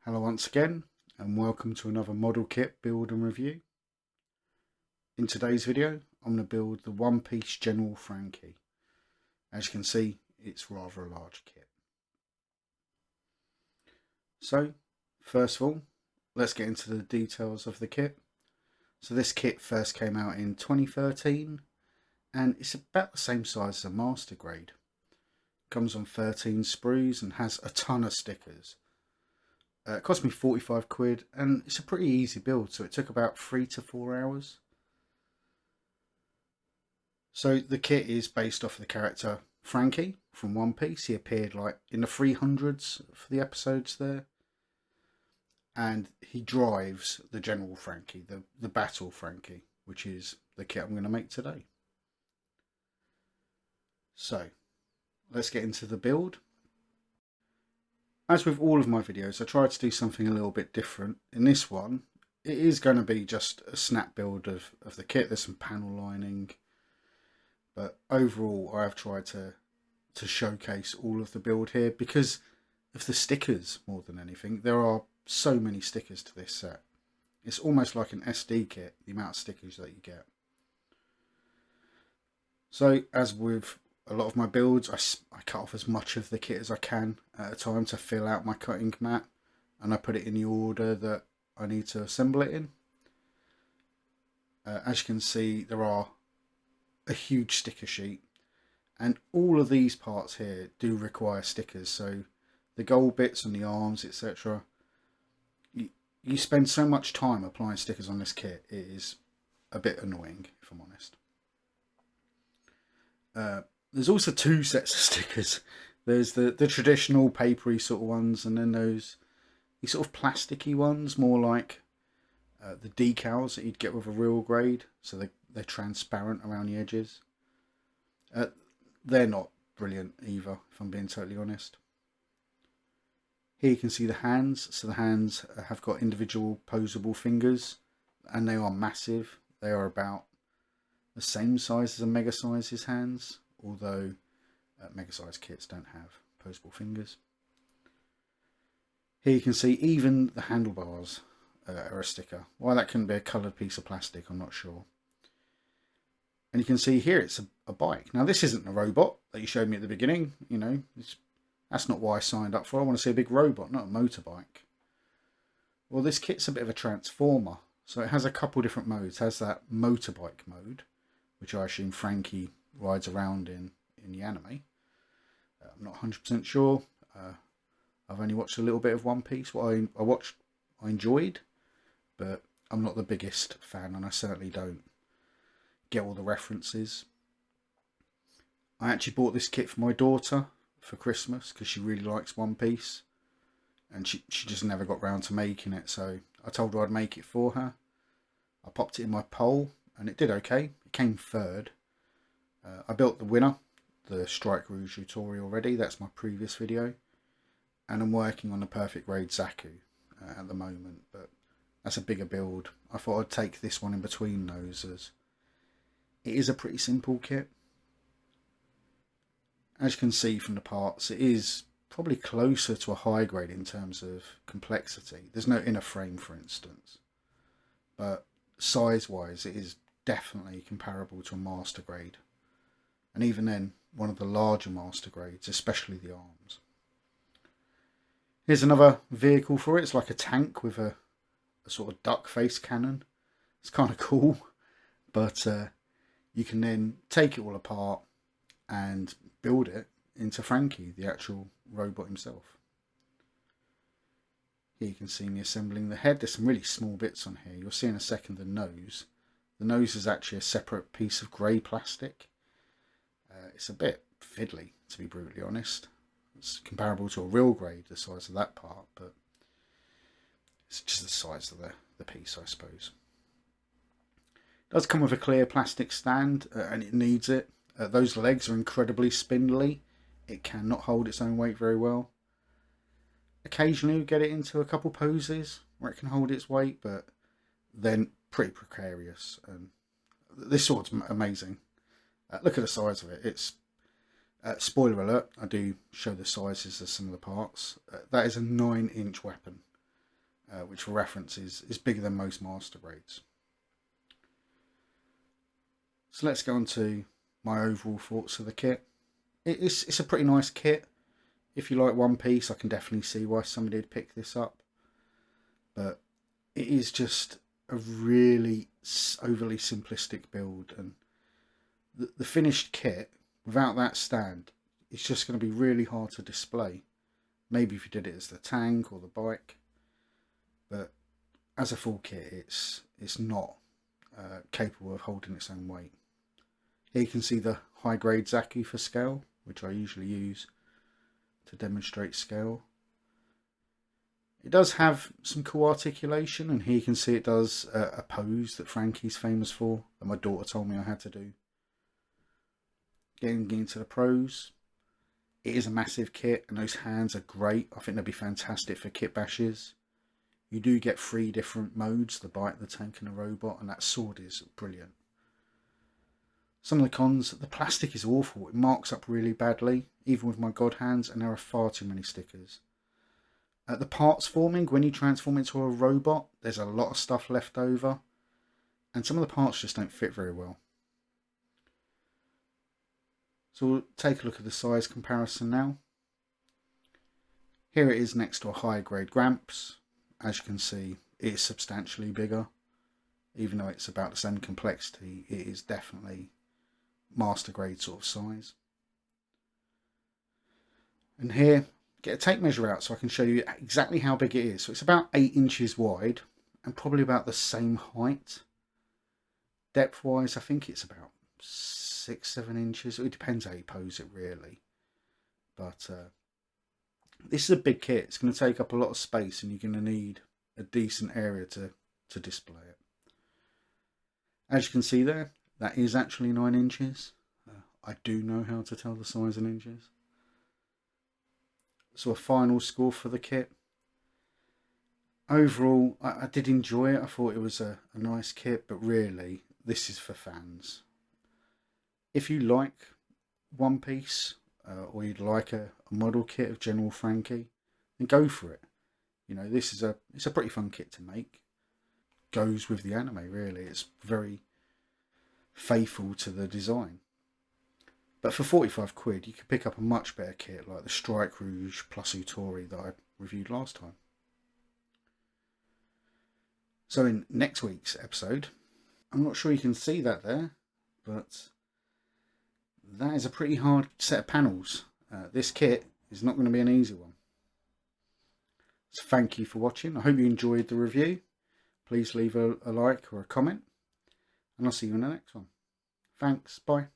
Hello once again, and welcome to another model kit build and review. In today's video I'm going to build the One Piece General Franky. As you can see, it's rather a large kit. So first of all, let's get into the details of the kit. So this kit first came out in 2013 and it's about the same size as a master grade. Comes on 13 sprues and has a ton of stickers. It cost me 45 quid and it's a pretty easy build, so it took about 3 to 4 hours. So the kit is based off of the character Franky from One Piece. He appeared like in the 300s for the episodes there. And he drives the General Franky, the Battle Franky, which is the kit I'm going to make today. So let's get into the build. As with all of my videos, I try to do something a little bit different. In this one, it is going to be just a snap build of the kit. There's some panel lining. But overall, I have tried to showcase all of the build here because of the stickers more than anything. There are so many stickers to this set. It's almost like an SD kit, the amount of stickers that you get. So, as with a lot of my builds, I cut off as much of the kit as I can at a time to fill out my cutting mat, and I put it in the order that I need to assemble it in. As you can see, there are a huge sticker sheet, and all of these parts here do require stickers. So the gold bits on the arms, etc. You spend so much time applying stickers on this kit, it is a bit annoying, if I'm honest. There's also two sets of stickers. There's the traditional papery sort of ones, and then these sort of plasticky ones, more like the decals that you'd get with a real grade. So they're transparent around the edges. They're not brilliant either, if I'm being totally honest. Here you can see the hands. So the hands have got individual posable fingers, and they are massive. They are about the same size as a Mega Size's hands, although Mega Size kits don't have posable fingers. Here you can see even the handlebars are a sticker. Why that couldn't be a coloured piece of plastic, I'm not sure. And you can see here it's a bike. Now this isn't a robot that you showed me at the beginning, you know, that's not what I signed up for. I want to see a big robot, not a motorbike. Well, this kit's a bit of a transformer, so it has a couple different modes. It has that motorbike mode, which I assume Franky rides around in the anime. I'm not 100% sure. I've only watched a little bit of One Piece. What I watched, I enjoyed, but I'm not the biggest fan, and I certainly don't get all the references. I actually bought this kit for my daughter for Christmas because she really likes One Piece, and she just never got round to making it, so I told her I'd make it for her. I popped it in my poll and it did okay. It came third. I built the winner, the Strike Rouge tutorial already. That's my previous video, and I'm working on the perfect grade Zaku at the moment, but that's a bigger build. I thought I'd take this one in between those, as it is a pretty simple kit. As you can see from the parts, it is probably closer to a high grade in terms of complexity. There's no inner frame, for instance, but size wise it is definitely comparable to a master grade, and even then one of the larger master grades, especially the arms. Here's another vehicle for it. It's like a tank with a sort of duck face cannon. It's kind of cool, but you can then take it all apart and build it into Franky, the actual robot himself. Here you can see me assembling the head. There's some really small bits on here. You'll see in a second the nose. The nose is actually a separate piece of grey plastic. It's a bit fiddly, to be brutally honest. It's comparable to a real grade, the size of that part, but it's just the size of the piece, I suppose. It does come with a clear plastic stand, and it needs it. Those legs are incredibly spindly. It cannot hold its own weight very well. Occasionally you get it into a couple poses where it can hold its weight, but then pretty precarious. And this sword's amazing. Look at the size of it. It's spoiler alert, I do show the sizes of some of the parts. That is a 9-inch weapon. which for reference is bigger than most master grades. So let's go on to my overall thoughts of the kit. It's a pretty nice kit. If you like One Piece, I can definitely see why somebody would pick this up. But it is just a really overly simplistic build, and the finished kit without that stand, it's just going to be really hard to display. Maybe if you did it as the tank or the bike, but as a full kit, it's not capable of holding its own weight. Here you can see the high grade Zaku for scale, which I usually use to demonstrate scale. It does have some cool articulation, and here you can see it does a pose that Franky's famous for, that my daughter told me I had to do. Getting into the pros, it is a massive kit, and those hands are great. I think they'll be fantastic for kit bashes. You do get 3 different modes, the bike, the tank and the robot, and that sword is brilliant. Some of the cons, the plastic is awful. It marks up really badly, even with my god hands, and there are far too many stickers. The parts forming, when you transform into a robot, there's a lot of stuff left over, and some of the parts just don't fit very well. So we'll take a look at the size comparison now. Here it is next to a high grade Gramps. As you can see, it is substantially bigger. Even though it's about the same complexity, it is definitely master grade sort of size. And here, get a tape measure out so I can show you exactly how big it is. So it's about 8 inches wide and probably about the same height. Depth wise, I think it's about 6-7 inches. It depends how you pose it really. But this is a big kit. It's going to take up a lot of space, and you're going to need a decent area to display it. As you can see there, that is actually 9 inches. I do know how to tell the size in inches. So a final score for the kit. Overall, I did enjoy it. I thought it was a nice kit, but really, this is for fans. If you like One Piece, or you'd like a model kit of General Franky, then go for it. You know, it's a pretty fun kit to make. Goes with the anime really. It's very faithful to the design. But for 45 quid, you could pick up a much better kit like the Strike Rouge plus Utori that I reviewed last time. So in next week's episode, I'm not sure you can see that there, but that is a pretty hard set of panels. This kit is not going to be an easy one. So thank you for watching. I hope you enjoyed the review. Please leave a like or a comment, and I'll see you in the next one. Thanks, bye.